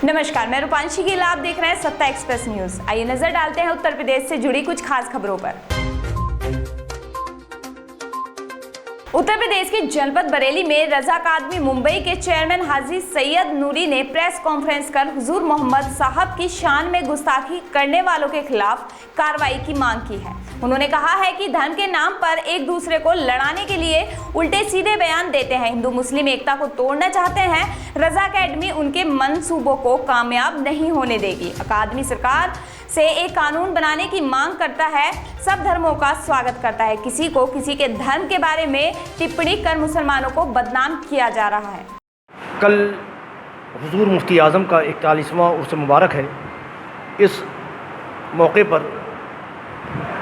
नमस्कार, मैं रूपांशी गिल, आप देख रहे हैं सत्ता एक्सप्रेस न्यूज। आइए नजर डालते हैं उत्तर प्रदेश से जुड़ी कुछ खास खबरों पर। उत्तर प्रदेश की जनपद बरेली में रजा अकादमी मुंबई के चेयरमैन हाजी सैयद नूरी ने प्रेस कॉन्फ्रेंस कर हुजूर मोहम्मद साहब की शान में गुस्ताखी करने वालों के खिलाफ कार्रवाई की मांग की है। उन्होंने कहा है कि धर्म के नाम पर एक दूसरे को लड़ाने के लिए उल्टे सीधे बयान देते हैं, हिंदू मुस्लिम एकता को तोड़ना चाहते हैं। रजा अकेडमी उनके मंसूबों को कामयाब नहीं होने देगी। अकादमी सरकार से एक कानून बनाने की मांग करता है, सब धर्मों का स्वागत करता है। किसी को किसी के धर्म के बारे में टिप्पणी कर मुसलमानों को बदनाम किया जा रहा है। कल हुजूर मुफ्ती आज़म का 41वां उर्स मुबारक है। इस मौके पर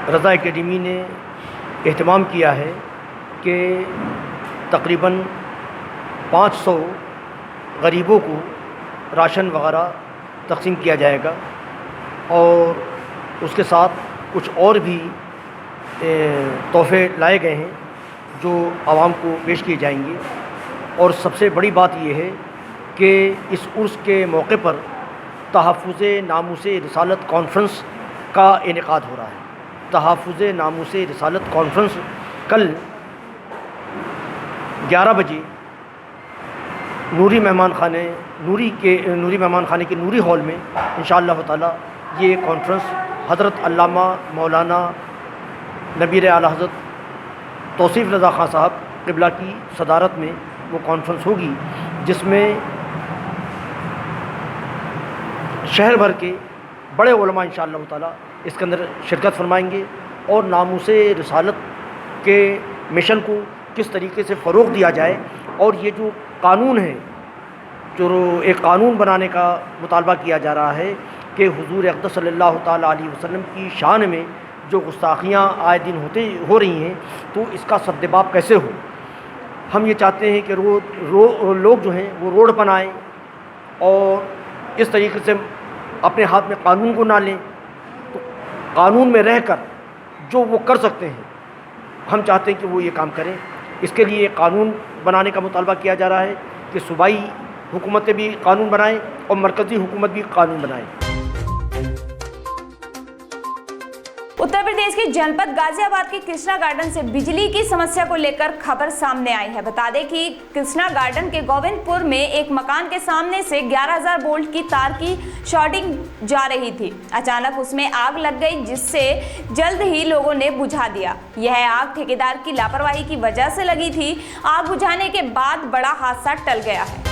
रज़ा एकेडमी ने एहतमाम किया है कि तकरीबन 500 गरीबों को राशन वगैरह तकसीम किया जाएगा और उसके साथ कुछ और भी तोहफे लाए गए हैं जो आवाम को पेश किए जाएंगे। और सबसे बड़ी बात यह है कि इस उर्स के मौके पर तहफ़्फ़ुज़े नामूसे रिसालत कॉन्फ्रेंस का इनेकाद हो रहा है। तहफ़्फ़ुज़े नामूसे रिसालत कॉन्फ्रेंस कल 11 बजे नूरी मेहमान खाने के नूरी हॉल में इंशाअल्लाह ताला ये कॉन्फ्रेंस हज़रत अल्लामा मौलाना नबीर आला हज़रत तौसीफ़ रज़ा ख़ान साहब क़िबला की सदारत में वो कॉन्फ्रेंस होगी, जिसमें शहर भर के बड़े उलमा इंशाअल्लाह ताला इसके अंदर शिरकत फरमाएंगे और नामूसे रिसालत के मिशन को किस तरीके से फ़रोग़ दिया जाए और ये जो कानून है, जो एक कानून बनाने का मुतालबा किया जा रहा है कि हुज़ूर अक़दस सल्लल्लाहु ताला अलैहि वसल्लम की शान में जो गुस्ताखियाँ आए दिन हो रही हैं, तो इसका सद्दबाब कैसे हो। हम ये चाहते हैं कि लोग जो हैं वो रोड पर आएँ और इस तरीके से अपने हाथ में कानून को ना लें, तो कानून में रहकर जो वो कर सकते हैं हम चाहते हैं कि वो ये काम करें। इसके लिए कानून बनाने का मुतालबा किया जा रहा है कि सूबाई हुकूमतें भी कानून बनाएं और मरकज़ी हुकूमत भी कानून बनाए। उत्तर प्रदेश के जनपद गाजियाबाद के कृष्णा गार्डन से बिजली की समस्या को लेकर खबर सामने आई है। बता दें कि कृष्णा गार्डन के गोविंदपुर में एक मकान के सामने से 11,000 वोल्ट की तार की शॉर्टिंग जा रही थी। अचानक उसमें आग लग गई, जिससे जल्द ही लोगों ने बुझा दिया। यह आग ठेकेदार की लापरवाही की वजह से लगी थी। आग बुझाने के बाद बड़ा हादसा टल गया है।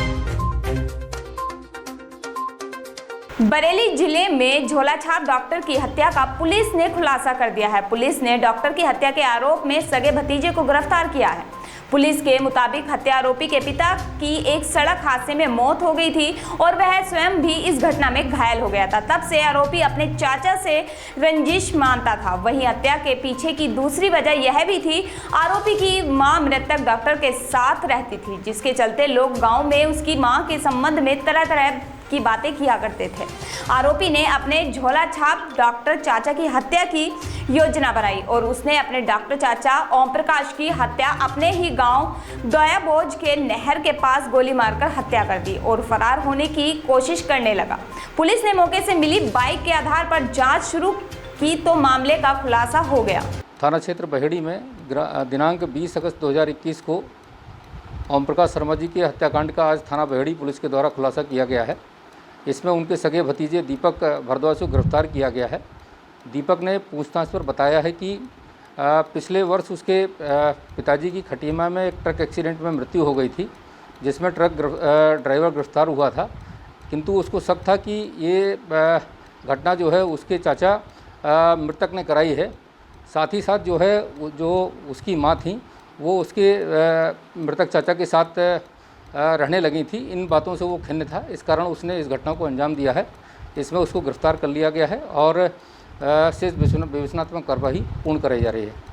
बरेली जिले में झोलाछाप डॉक्टर की हत्या का पुलिस ने खुलासा कर दिया है। पुलिस ने डॉक्टर की हत्या के आरोप में सगे भतीजे को गिरफ्तार किया है। पुलिस के मुताबिक हत्या आरोपी के पिता की एक सड़क हादसे में मौत हो गई थी और वह स्वयं भी इस घटना में घायल हो गया था। तब से आरोपी अपने चाचा से रंजिश मानता था। वहीं हत्या के पीछे की दूसरी वजह यह भी थी, आरोपी की मां मृतक डॉक्टर के साथ रहती थी, जिसके चलते लोग गाँव में उसकी मां के संबंध में तरह तरह की बातें किया करते थे। आरोपी ने अपने झोला छाप डॉक्टर चाचा की हत्या की योजना बनाई और उसने अपने डॉक्टर चाचा ओम प्रकाश की हत्या अपने ही गांव दयाबोझ के नहर के पास गोली मारकर हत्या कर दी और फरार होने की कोशिश करने लगा। पुलिस ने मौके से मिली बाइक के आधार पर जांच शुरू की तो मामले का खुलासा हो गया। थाना क्षेत्र बहेड़ी में दिनांक 20 अगस्त 2021 को ओम प्रकाश शर्मा जी के हत्याकांड का आज थाना बहेड़ी पुलिस के द्वारा खुलासा किया गया है। इसमें उनके सगे भतीजे दीपक भारद्वाज को गिरफ्तार किया गया है। दीपक ने पूछताछ पर बताया है कि पिछले वर्ष उसके पिताजी की खटीमा में एक ट्रक एक्सीडेंट में मृत्यु हो गई थी, जिसमें ट्रक ड्राइवर गिरफ्तार हुआ था, किंतु उसको शक था कि ये घटना जो है उसके चाचा मृतक ने कराई है। साथ ही साथ जो उसकी माँ थी वो उसके मृतक चाचा के साथ रहने लगी थी। इन बातों से वो खिन्न था, इस कारण उसने इस घटना को अंजाम दिया है। इसमें उसको गिरफ्तार कर लिया गया है और शेष विवेचनात्मक कार्रवाई पूर्ण कराई जा रही है।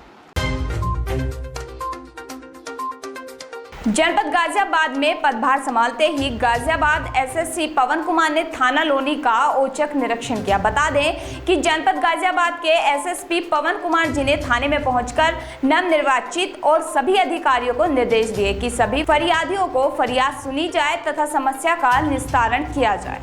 जनपद गाजियाबाद में पदभार संभालते ही गाजियाबाद एसएसपी पवन कुमार ने थाना लोनी का औचक निरीक्षण किया। बता दें कि जनपद गाजियाबाद के एसएसपी पवन कुमार जी ने थाने में पहुंचकर नवनिर्वाचित और सभी अधिकारियों को निर्देश दिए कि सभी फरियादियों को फरियाद सुनी जाए तथा समस्या का निस्तारण किया जाए।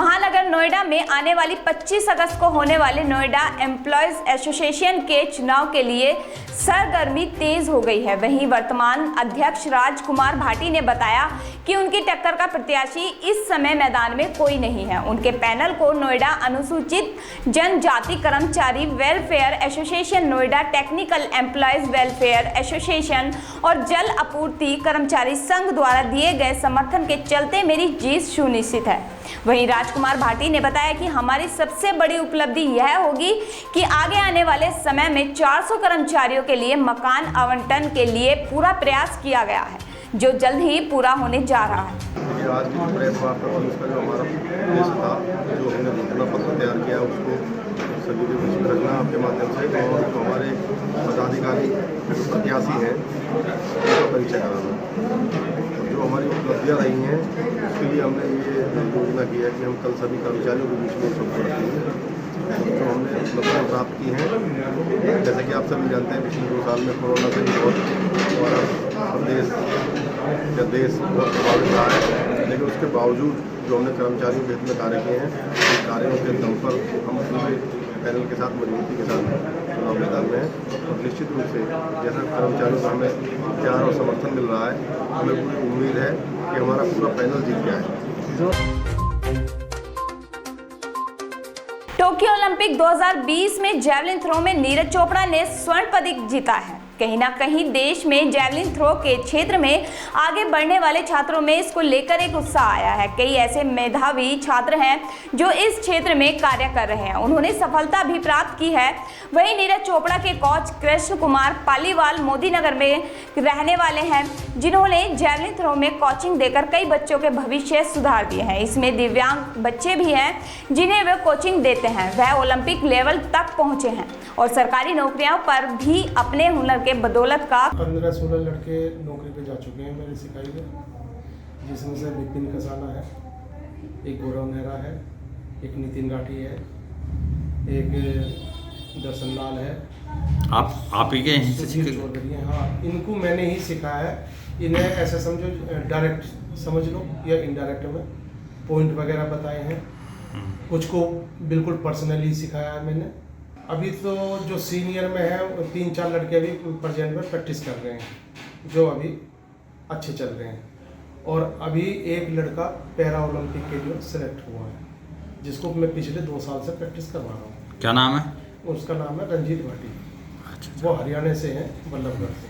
महानगर नोएडा में आने वाली 25 अगस्त को होने वाले नोएडा एम्प्लॉयज एसोसिएशन के चुनाव के लिए सरगर्मी तेज हो गई है। वहीं वर्तमान अध्यक्ष राजकुमार भाटी ने बताया कि उनकी टक्कर का प्रत्याशी इस समय मैदान में कोई नहीं है। उनके पैनल को नोएडा अनुसूचित जनजाति कर्मचारी welfare association, Noida technical employees welfare association और जल आपूर्ति कर्मचारी संघ द्वारा दिए गए समर्थन के चलते मेरी जीत सुनिश्चित है। वहीं राजकुमार भाटी ने बताया कि हमारी सबसे बड़ी उपलब्धि यह होगी कि आगे आने वाले समय में 400 कर्मचारियों के लिए मकान आवंटन के लिए पूरा प्रयास किया गया है, जो जल्द ही पूरा होने जा रहा है। आज की प्रेस वार्ता का जो हमारा उद्देश्य था, जो हमने घोषणा पत्र तैयार किया उसको सभी के बीच में रखना आपके माध्यम से, और हमारे पदाधिकारी प्रत्याशी हैं उनका परिचय कराना। जो हमारी उपलब्धियाँ रही हैं उसके लिए हमने ये योजना की है कि हम कल सभी कर्मचारियों के बीच में सबको रखेंगे। जो हमने उपलब्धियाँ प्राप्त की हैं, जैसे कि आप सभी जानते हैं पिछले 2 साल में कोरोना से बहुत हमारा प्रदेश या देश बहुत प्रभावित रहा है, लेकिन उसके बावजूद जो हमने कर्मचारियों के हित में कार्य किए हैं, उन कार्यों के दम पर हम पूरे पैनल के साथ मजबूती के साथ चुनाव मैदान में हैं। और निश्चित रूप से जैसा कर्मचारियों का हमें प्यार और समर्थन मिल रहा है, हमें पूरी उम्मीद है कि हमारा पूरा पैनल जीत गया है। टोक्यो ओलंपिक 2020 में जैवलिन थ्रो में नीरज चोपड़ा ने स्वर्ण पदक जीता है। कहीं ना कहीं देश में जैवलिन थ्रो के क्षेत्र में आगे बढ़ने वाले छात्रों में इसको लेकर एक उत्साह आया है। कई ऐसे मेधावी छात्र हैं जो इस क्षेत्र में कार्य कर रहे हैं, उन्होंने सफलता भी प्राप्त की है। वहीं नीरज चोपड़ा के कोच कृष्ण कुमार पालीवाल मोदी नगर में रहने वाले हैं, जिन्होंने जैवलिन थ्रो में कोचिंग देकर कई बच्चों के भविष्य सुधार दिए हैं। इसमें दिव्यांग बच्चे भी हैं जिन्हें वे कोचिंग देते हैं। वह ओलंपिक लेवल तक पहुंचे हैं और सरकारी नौकरियों पर भी अपने हुनर के बदौलत का 15-16 लड़के नौकरी पे जा चुके हैं मेरी सिखाई में, जिसमें से विपिन कसाना है, एक गौरव नेहरा है, एक नितिन गाठी है, एक दर्शन लाल है। आप ही के यहीं से सीखे? चौधरी हैं। हाँ, इनको मैंने ही सिखाया है। इन्हें ऐसा समझो डायरेक्ट समझ लो या इनडायरेक्ट में पॉइंट वगैरह बताए हैं। कुछ को बिल्कुल पर्सनली सिखाया है मैंने। अभी तो जो सीनियर में है 3-4 लड़के अभी प्रेजेंट में प्रैक्टिस कर रहे हैं, जो अभी अच्छे चल रहे हैं। और अभी एक लड़का पैरा ओलंपिक के लिए सेलेक्ट हुआ है, जिसको मैं पिछले 2 साल से प्रैक्टिस करवा रहा हूँ। क्या नाम है? उसका नाम है रंजीत भाटी। अच्छा। वो हरियाणा से हैं, बल्लभगढ़ से।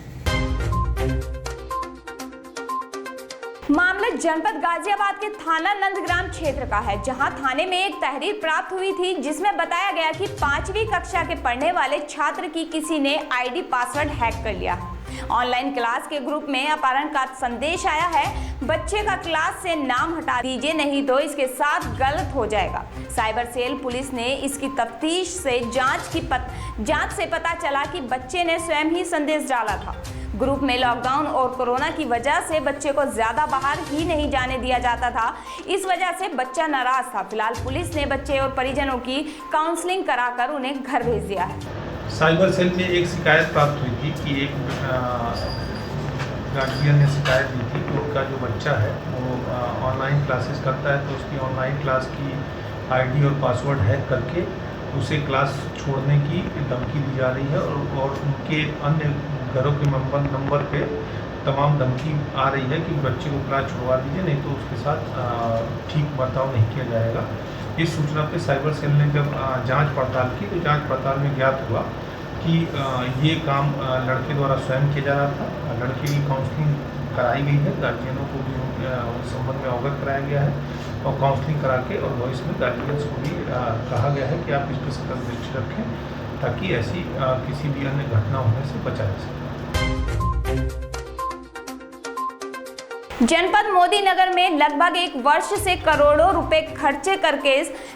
मामला जनपद गाजियाबाद के थाना नंदग्राम क्षेत्र का है, जहां थाने में एक तहरीर प्राप्त हुई थी, जिसमें बताया गया कि 5वीं कक्षा के पढ़ने वाले छात्र की किसी ने आईडी पासवर्ड हैक कर लिया। ऑनलाइन क्लास के ग्रुप में अपहरण का संदेश आया है। बच्चे का क्लास से नाम हटा दीजिए, नहीं तो इसके साथ गलत हो जाएगा। साइबर सेल पुलिस ने इसकी तफ्तीश से जांच से पता चला कि बच्चे ने स्वयं ही संदेश डाला था। ग्रुप में लॉकडाउन और कोरोना की वजह से बच्चे को ज्यादा बाहर ही नहीं जाने दिया जाता था, इस वजह से बच्चा नाराज था। फिलहाल पुलिस ने बच्चे और परिजनों की काउंसलिंग कराकर उन्हें घर भेज दिया है। साइबर सेल में एक शिकायत प्राप्त हुई थी कि एक गार्जियन ने शिकायत दी थी कि उनका जो बच्चा है वो ऑनलाइन क्लासेस करता है, तो उसकी ऑनलाइन क्लास की आईडी और पासवर्ड हैक करके उसे क्लास छोड़ने की धमकी दी जा रही है, और उनके अन्य घरों के नंबर पे तमाम धमकी आ रही है कि बच्चे को क्लास छुड़वा दीजिए, नहीं तो उसके साथ ठीक बर्ताव नहीं किया जाएगा। इस सूचना पे साइबर सेल ने जब जांच पड़ताल की, तो जांच पड़ताल में ज्ञात हुआ कि ये काम लड़के द्वारा स्वयं किया जा रहा था। लड़के की काउंसलिंग कराई गई है, गार्जियनों को भी उस संबंध में अवगत कराया गया है, और काउंसलिंग करा के और वॉइस में गार्जियंस को भी कहा गया है कि आप इस पर सतर्क दृष्टि रखें, ताकि ऐसी किसी भी अन्य घटना होने से बचा जा सके। जनपद मोदी नगर में लगभग 1 वर्ष से करोड़ों रुपए खर्चे करके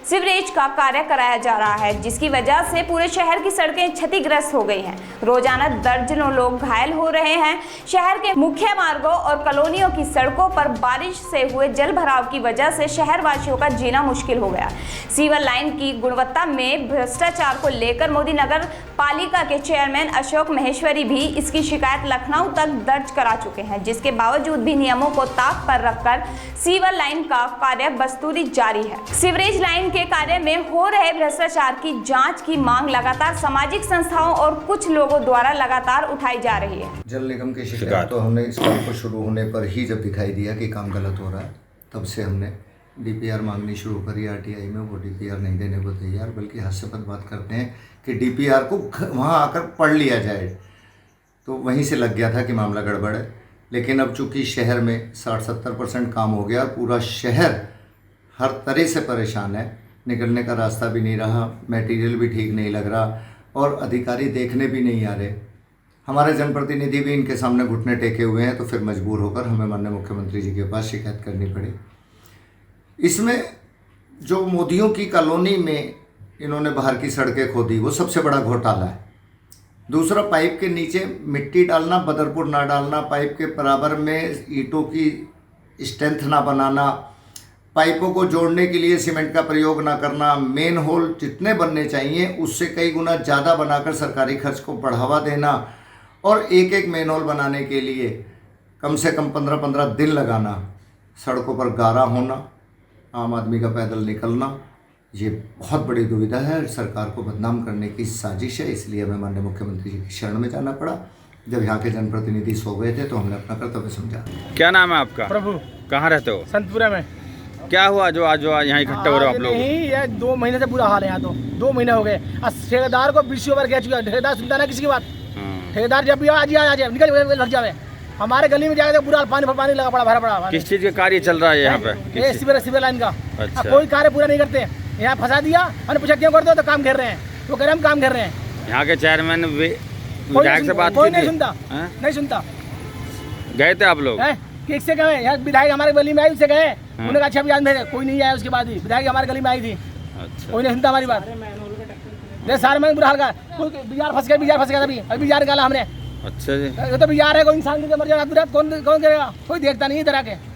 सीवरेज का कार्य कराया जा रहा है, जिसकी वजह से पूरे शहर की सड़कें क्षतिग्रस्त हो गई हैं। रोजाना दर्जनों लोग घायल हो रहे हैं। शहर के मुख्य मार्गों और कॉलोनियों की सड़कों पर बारिश से हुए जल भराव की वजह से शहरवासियों का जीना मुश्किल हो गया। सीवर लाइन की गुणवत्ता में भ्रष्टाचार को लेकर मोदी नगर पालिका के चेयरमैन अशोक महेश्वरी भी इसकी शिकायत लखनऊ तक दर्ज करा चुके हैं, जिसके बावजूद भी नियमों को ताक पर रखकर सीवर लाइन का कार्य बस्तूरी जारी है। सीवरेज लाइन के कार्य में हो रहे भ्रष्टाचार की जांच की मांग लगातार सामाजिक संस्थाओं और कुछ लोगों द्वारा लगातार उठाई जा रही है। जल निगम की शिकायत तो हमने इस काम को शुरू होने पर ही जब दिखाई दिया कि काम गलत हो रहा है, तब से हमने डीपीआर मांगनी शुरू करी। आरटीआई में वो डीपीआर नहीं देने को तैयार, बल्कि हास्यास्पद बात करते हैं कि डीपीआर को वहाँ आकर पढ़ लिया जाए। तो वहीं से लग गया था कि मामला गड़बड़ है। लेकिन अब चूँकि शहर में 60-70% काम हो गया, पूरा शहर हर तरह से परेशान है, निकलने का रास्ता भी नहीं रहा, मटेरियल भी ठीक नहीं लग रहा और अधिकारी देखने भी नहीं आ रहे। हमारे जनप्रतिनिधि भी इनके सामने घुटने टेके हुए हैं। तो फिर मजबूर होकर हमें माननीय मुख्यमंत्री जी के पास शिकायत करनी पड़ी। इसमें जो मोदियों की कॉलोनी में इन्होंने बाहर की सड़कें खोदी, वो सबसे बड़ा घोटाला है। दूसरा, पाइप के नीचे मिट्टी डालना, बदरपुर ना डालना, पाइप के बराबर में ईंटों की स्ट्रेंथ ना बनाना, पाइपों को जोड़ने के लिए सीमेंट का प्रयोग ना करना, मेन होल जितने बनने चाहिए उससे कई गुना ज़्यादा बनाकर सरकारी खर्च को बढ़ावा देना और एक एक मेन होल बनाने के लिए कम से कम 15-15 दिन लगाना, सड़कों पर गारा होना, आम आदमी का पैदल निकलना, ये बहुत बड़ी दुविधा है। सरकार को बदनाम करने की साजिश है। इसलिए हमें माननीय मुख्यमंत्री जी की शरण में जाना पड़ा। जब यहाँ के जनप्रतिनिधि सो गए थे तो हमने अपना कर्तव्य समझा। क्या नाम है आपका? प्रभु। कहाँ रहते हो? संतपुरा में। क्या हुआ जो आज यहाँ इकट्ठे हो रहे हो आप लोग? नहीं, ये 2 महीने से बुरा हाल है यहाँ। तो 2 महीने हो गए। ठेकेदार को 20 ओवर कह चुका है। ठेकेदार सुनता ना किसी की बात। ठेकेदार जब भी आ जाए निकल लग जाए। हमारे गली में जाकर बुरा पानी लगा पड़ा, भरा पड़ा। किस चीज़ का कार्य चल रहा है यहाँ पे? सीवर लाइन का। अच्छा। कोई कार्य पूरा नहीं करते। यहाँ फंसा दिया, मैंने पूछा क्यों करते हो, तो काम कर रहे हैं। वो कह रहे हम काम कर रहे हैं। यहाँ के चेयरमैन विधायक से बात की थी? नहीं सुनता, नहीं सुनता। गए थे आप लोग? किससे गए? यहाँ विधायक हमारे गली में आई, उससे गए। उन्होंने कहा अच्छा अभियान भेजे, कोई नहीं आया। उसके बाद ही विधायक हमारे गली में आई थी। अच्छा। कोई नहीं सुनता हमारी बात। देख सारे में बुरा हाल का। कोई बिजार फंस गया अभी बिजार निकाला हमने। अच्छा जी। ये तो बिजार है, कोई इंसान की मर जाएगा, कौन करेगा? कोई देखता नहीं इधर आके।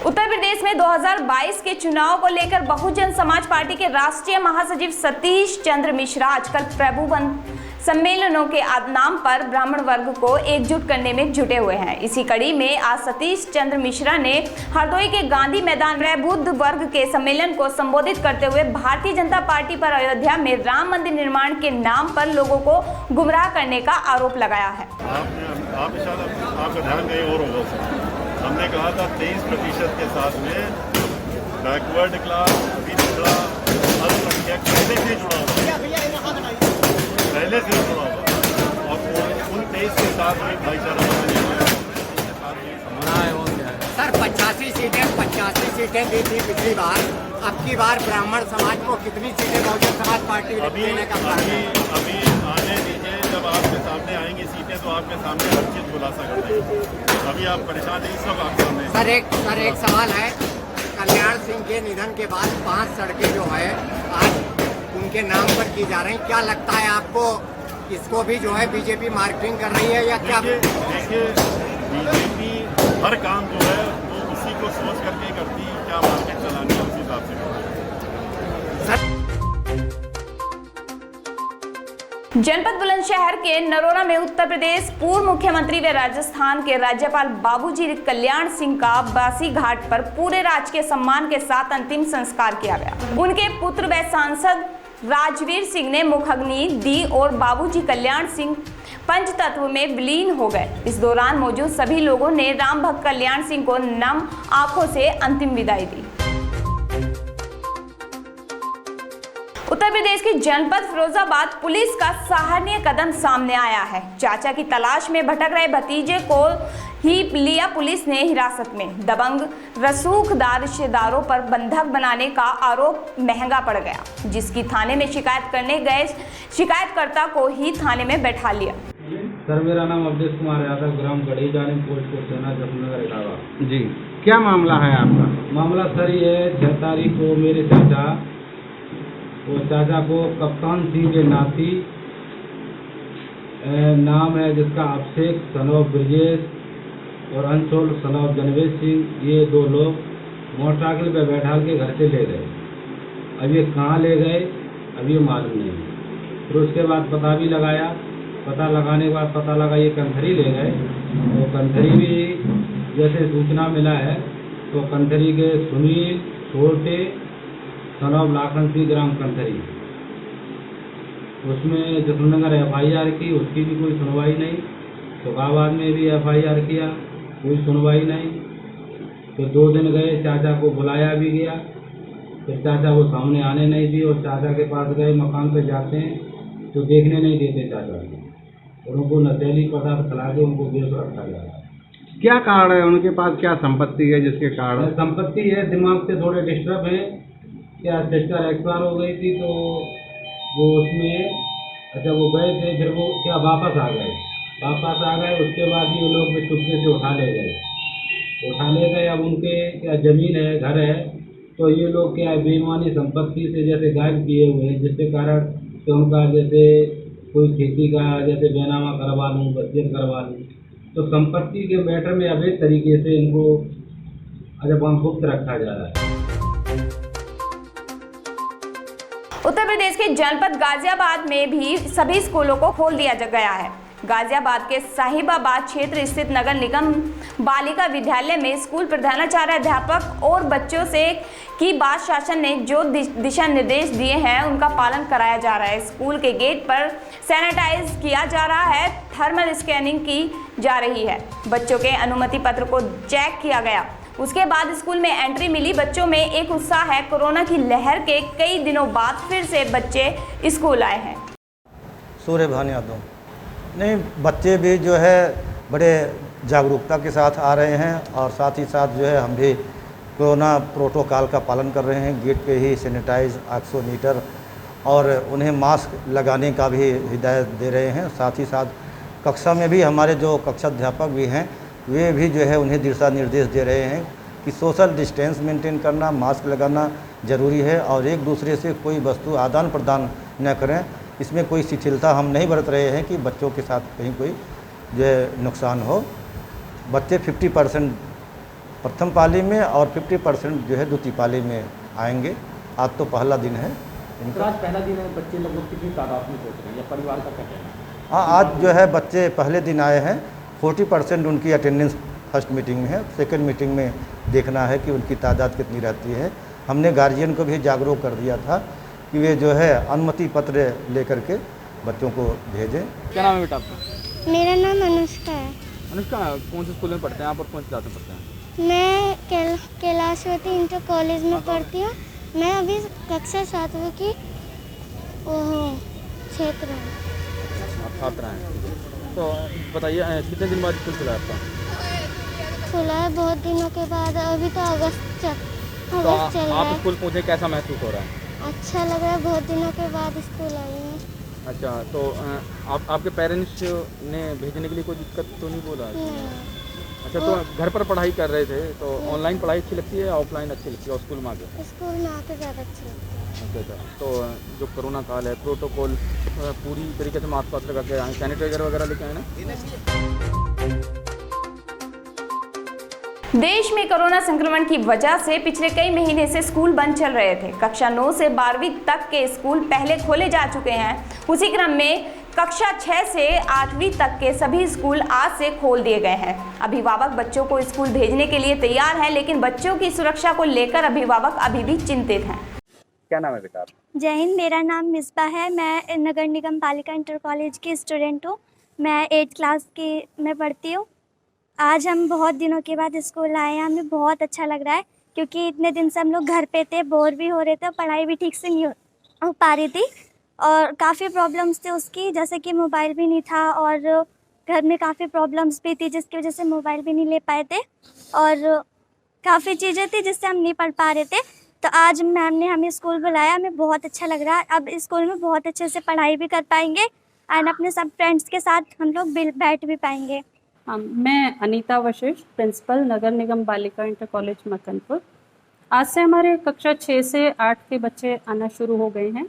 उत्तर प्रदेश में 2022 के चुनाव को लेकर बहुजन समाज पार्टी के राष्ट्रीय महासचिव सतीश चंद्र मिश्रा आजकल प्रभुबंद सम्मेलनों के नाम पर ब्राह्मण वर्ग को एकजुट करने में जुटे हुए हैं। इसी कड़ी में आज सतीश चंद्र मिश्रा ने हरदोई के गांधी मैदान में बुद्ध वर्ग के सम्मेलन को संबोधित करते हुए भारतीय जनता पार्टी पर अयोध्या में राम मंदिर निर्माण के नाम पर लोगों को गुमराह करने का आरोप लगाया है। आपका ध्यान कहीं और होगा। हमने कहा था 23% के साथ में बैकवर्ड क्लास, पिछड़ा, अल्पसंख्यक पहले से जुड़ा हुआ और उन 23 के साथ में भाईचारा सर 85 सीटें दी थी पिछली बार। अब की बार ब्राह्मण समाज को कितनी सीटें बहुजन समाज पार्टी देने का प्लान है? अभी आने दीजिए, जब आपके सामने आएंगी सीटें तो आपके सामने हर चीज खुलासा कर देंगे। अभी आप परेशान नहीं, सब आपके सामने। सर एक सवाल है। कल्याण सिंह के निधन के बाद 5 सड़कें जो है आज उनके नाम पर की जा रही, क्या लगता है आपको? इसको भी जो है बीजेपी मार्केटिंग कर रही है या क्या? देखिए बीजेपी हर काम जो है वो उसी को सोच करके करती है, क्या मार्केट चलानी है उस हिसाब से करती है। जनपद बुलंदशहर के नरोरा में उत्तर प्रदेश पूर्व मुख्यमंत्री व राजस्थान के राज्यपाल बाबूजी कल्याण सिंह का बासी घाट पर पूरे राजकीय सम्मान के साथ अंतिम संस्कार किया गया। उनके पुत्र व सांसद राजवीर सिंह ने मुखाग्नि दी और बाबूजी कल्याण सिंह पंचतत्व में विलीन हो गए। इस दौरान मौजूद सभी लोगों ने राम भक्त कल्याण सिंह को नम आंखों से अंतिम विदाई दी। उत्तर प्रदेश के जनपद फिरोजाबाद पुलिस का सराहनीय कदम सामने आया है। चाचा की तलाश में भटक रहे भतीजे को ही लिया पुलिस ने हिरासत में। दबंग रसूखदार रिश्तेदारों पर बंधक बनाने का आरोप महंगा पड़ गया, जिसकी थाने में शिकायत करने गए शिकायतकर्ता को ही थाने में बैठा लिया। सर मेरा नाम अवधेश कुमार यादव, ग्राम गढ़ी जानी पोस्ट को सेना जफरनगर इटावा। जी, क्या मामला है आपका? मामला सर ये 6 तारीख को मेरे चाचा को कप्तान सिंह के नाती नाम है जिसका अभिषेक सनोव ब्रजेश और अंशोल सनोव जनवेश सिंह, ये 2 लोग मोटरसाइकिल पर बैठा के घर से ले गए। अब ये कहाँ ले गए अब ये मालूम नहीं। फिर उसके बाद पता भी लगाया पता लगाने के बाद पता लगा ये कंथरी ले गए। तो कंथरी भी जैसे सूचना मिला है तो कंथरी के सुनील छोटे सनौब लाखन सिंह ग्राम कंथरी, उसमें जसनगर FIR की, उसकी भी कोई सुनवाई नहीं। शुकाबाद में भी FIR किया, कोई सुनवाई नहीं। तो 2 दिन गए, चाचा को बुलाया भी गया, फिर चाचा को सामने आने नहीं दिए और चाचा के पास गए, मकान पे जाते हैं तो देखने नहीं देते चाचा को, और उनको नशीली पदार्थ खिला के उनको बेहोश रखा जा रहा है। क्या कारण है उनके पास, क्या संपत्ति है जिसके कारण? संपत्ति है, दिमाग से थोड़े डिस्टर्ब है। क्या सिस्टर एक्सपायर हो गई थी तो वो उसमें अच्छा वो गए थे, फिर वो क्या वापस आ गए, उसके बाद ये लोग भी चुपके से उठा ले गए। अब उनके क्या ज़मीन है, घर है, तो ये लोग क्या बेईमानी संपत्ति से जैसे गायब किए हुए हैं, जिसके कारण कि उनका जैसे कोई खेती का जैसे बैनामा करवा लूँ, वसीयत करवा लूँ, तो संपत्ति के मैटर में अवैध तरीके से इनको गुप्त रखा जा रहा है। उत्तर प्रदेश के जनपद गाजियाबाद में भी सभी स्कूलों को खोल दिया गया है। गाजियाबाद के साहिबाबाद क्षेत्र स्थित नगर निगम बालिका विद्यालय में स्कूल प्रधानाचार्य, अध्यापक और बच्चों से की बात शासन ने जो दिशा निर्देश दिए हैं उनका पालन कराया जा रहा है। स्कूल के गेट पर सैनिटाइज किया जा रहा है, थर्मल स्कैनिंग की जा रही है, बच्चों के अनुमति पत्र को चेक किया गया, उसके बाद स्कूल में एंट्री मिली। बच्चों में एक उत्साह है, कोरोना की लहर के कई दिनों बाद फिर से बच्चे स्कूल आए हैं। सूर्यभान यादव। नहीं, बच्चे भी जो है बड़े जागरूकता के साथ आ रहे हैं और साथ ही साथ जो है हम भी कोरोना प्रोटोकॉल का पालन कर रहे हैं। गेट पे ही सैनिटाइज 800 मीटर और उन्हें मास्क लगाने का भी हिदायत दे रहे हैं। साथ ही साथ कक्षा में भी हमारे जो कक्षा अध्यापक भी हैं वे भी जो है उन्हें दिशा निर्देश दे रहे हैं कि सोशल डिस्टेंस मेंटेन करना, मास्क लगाना ज़रूरी है और एक दूसरे से कोई वस्तु आदान प्रदान न करें। इसमें कोई शिथिलता हम नहीं बरत रहे हैं कि बच्चों के साथ कहीं कोई जो है नुकसान हो। बच्चे 50% प्रथम पाली में और 50% जो है द्वितीय पाली में आएंगे। आज तो पहला दिन है इनका। आज पहला दिन है, बच्चे लगभग कितनी तादाद में पहुँच रहे हैं या परिवार का क्या कहना है? हाँ, आज जो है बच्चे पहले दिन आए हैं। 40% उनकी अटेंडेंस फर्स्ट मीटिंग में है। सेकंड मीटिंग में देखना है कि उनकी तादाद कितनी रहती है। हमने गार्जियन को भी जागरूक कर दिया था कि वे जो है अनुमति पत्र लेकर के बच्चों को भेजें। क्या नाम है बेटा आपका? मेरा नाम अनुष्का है। अनुष्का, कौन से स्कूल में पढ़ते हैं आप और कौन सी क्लास में पढ़ते हैं? मैं कैलाशवती इंटर कॉलेज में पढ़ती हूँ। मैं अभी कक्षा 7वीं की क्षेत्र हूँ। आप छात्र हैं, तो बताइए कितने दिन बाद स्कूल खुला है आपका? खुला है बहुत दिनों के बाद, अभी तो अगस्त चल रहा आप है। स्कूल पहुँचे, कैसा महसूस हो रहा है? अच्छा लग रहा है, बहुत दिनों के बाद स्कूल आई हूँ। अच्छा, तो आपके पेरेंट्स ने भेजने के लिए कोई दिक्कत तो नहीं बोला? अच्छा, तो घर पर पढ़ाई कर रहे थे, तो ऑनलाइन पढ़ाई अच्छी लगती है या ऑफलाइन अच्छी लगती है? और स्कूल में आके? स्कूल में आके ज़्यादा अच्छी लगती है। अच्छा, तो जो कोरोना काल है, प्रोटोकॉल पूरी तरीके से मास्क वास्क लगा के आए, सैनिटाइजर वगैरह लेके आए ना? देश में कोरोना संक्रमण की वजह से पिछले कई महीने से स्कूल बंद चल रहे थे। कक्षा 9 से 12वीं तक के स्कूल पहले खोले जा चुके हैं। उसी क्रम में कक्षा 6 से 8वीं तक के सभी स्कूल आज से खोल दिए गए हैं। अभिभावक बच्चों को स्कूल भेजने के लिए तैयार हैं, लेकिन बच्चों की सुरक्षा को लेकर अभिभावक अभी भी चिंतित हैं। क्या नाम है बेटा? जय हिंद, मेरा नाम मिसबा है। मैं नगर निगम बालिका इंटर कॉलेज की स्टूडेंट हूँ। मैं 8th क्लास की में पढ़ती हूँ। आज हम बहुत दिनों के बाद स्कूल आए हैं। हमें बहुत अच्छा लग रहा है क्योंकि इतने दिन से हम लोग घर पे थे, बोर भी हो रहे थे, पढ़ाई भी ठीक से नहीं हो पा रही थी और काफ़ी प्रॉब्लम्स थे उसकी, जैसे कि मोबाइल भी नहीं था और घर में काफ़ी प्रॉब्लम्स भी थी जिसकी वजह से मोबाइल भी नहीं ले पाए थे और काफ़ी चीज़ें थी जिससे हम नहीं पढ़ पा रहे थे। तो आज मैम ने हमें स्कूल बुलाया, हमें बहुत अच्छा लग रहा है। अब स्कूल में बहुत अच्छे से पढ़ाई भी कर पाएंगे एंड अपने सब फ्रेंड्स के साथ हम लोग बैठ भी पाएंगे। मैं अनीता वशिष्ठ, प्रिंसिपल नगर निगम बालिका इंटर कॉलेज मक्कनपुर। आज से हमारे कक्षा 6 से 8 के बच्चे आना शुरू हो गए हैं।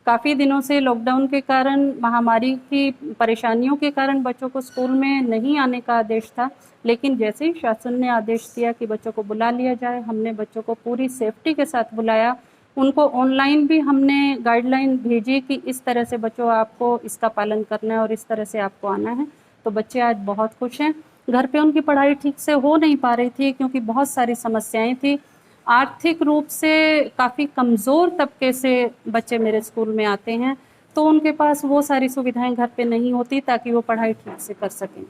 काफ़ी दिनों से लॉकडाउन के कारण, महामारी की परेशानियों के कारण बच्चों को स्कूल में नहीं आने का आदेश था, लेकिन जैसे ही शासन ने आदेश दिया कि बच्चों को बुला लिया जाए, हमने बच्चों को पूरी सेफ्टी के साथ बुलाया उनको ऑनलाइन भी हमने गाइडलाइन भेजी कि इस तरह से बच्चों आपको इसका पालन करना है और इस तरह से आपको आना है। तो बच्चे आज बहुत खुश हैं। घर पे उनकी पढ़ाई ठीक से हो नहीं पा रही थी क्योंकि बहुत सारी समस्याएं थी। आर्थिक रूप से काफ़ी कमज़ोर तबके से बच्चे मेरे स्कूल में आते हैं, तो उनके पास वो सारी सुविधाएं घर पे नहीं होती ताकि वो पढ़ाई ठीक से कर सकें।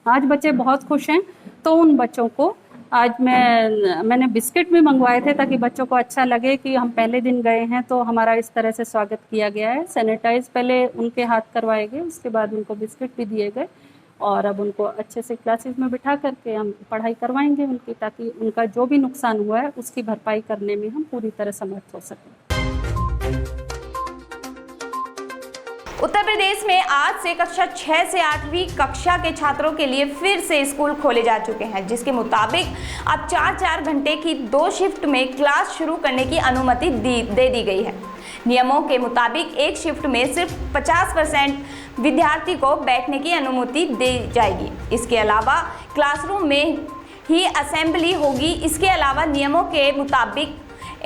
आज बच्चे बहुत खुश हैं, तो उन बच्चों को आज मैंने बिस्किट भी मंगवाए थे ताकि बच्चों को अच्छा लगे कि हम पहले दिन गए हैं तो हमारा इस तरह से स्वागत किया गया है। सैनिटाइज पहले उनके हाथ करवाए गए, उसके बाद उनको बिस्किट भी दिए गए और अब उनको अच्छे से क्लासेस में बिठा करके हम पढ़ाई करवाएंगे उनकी, ताकि उनका जो भी नुकसान हुआ है उसकी भरपाई करने में हम पूरी तरह समर्थ हो सकें। उत्तर प्रदेश में आज से कक्षा 6 से 8वीं कक्षा के छात्रों के लिए फिर से स्कूल खोले जा चुके हैं, जिसके मुताबिक अब 4-4 घंटे की 2 शिफ्ट में क्लास शुरू करने की अनुमति दे दी गई है। नियमों के मुताबिक एक शिफ्ट में सिर्फ 50% विद्यार्थी को बैठने की अनुमति दी जाएगी। इसके अलावा क्लासरूम में ही असेंबली होगी। इसके अलावा नियमों के मुताबिक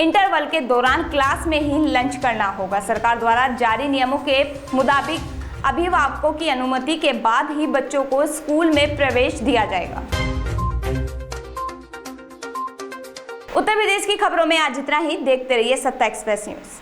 इंटरवल के दौरान क्लास में ही लंच करना होगा। सरकार द्वारा जारी नियमों के मुताबिक अभिभावकों की अनुमति के बाद ही बच्चों को स्कूल में प्रवेश दिया जाएगा। उत्तर प्रदेश की खबरों में आज इतना ही। देखते रहिए सत्ता एक्सप्रेस न्यूज़।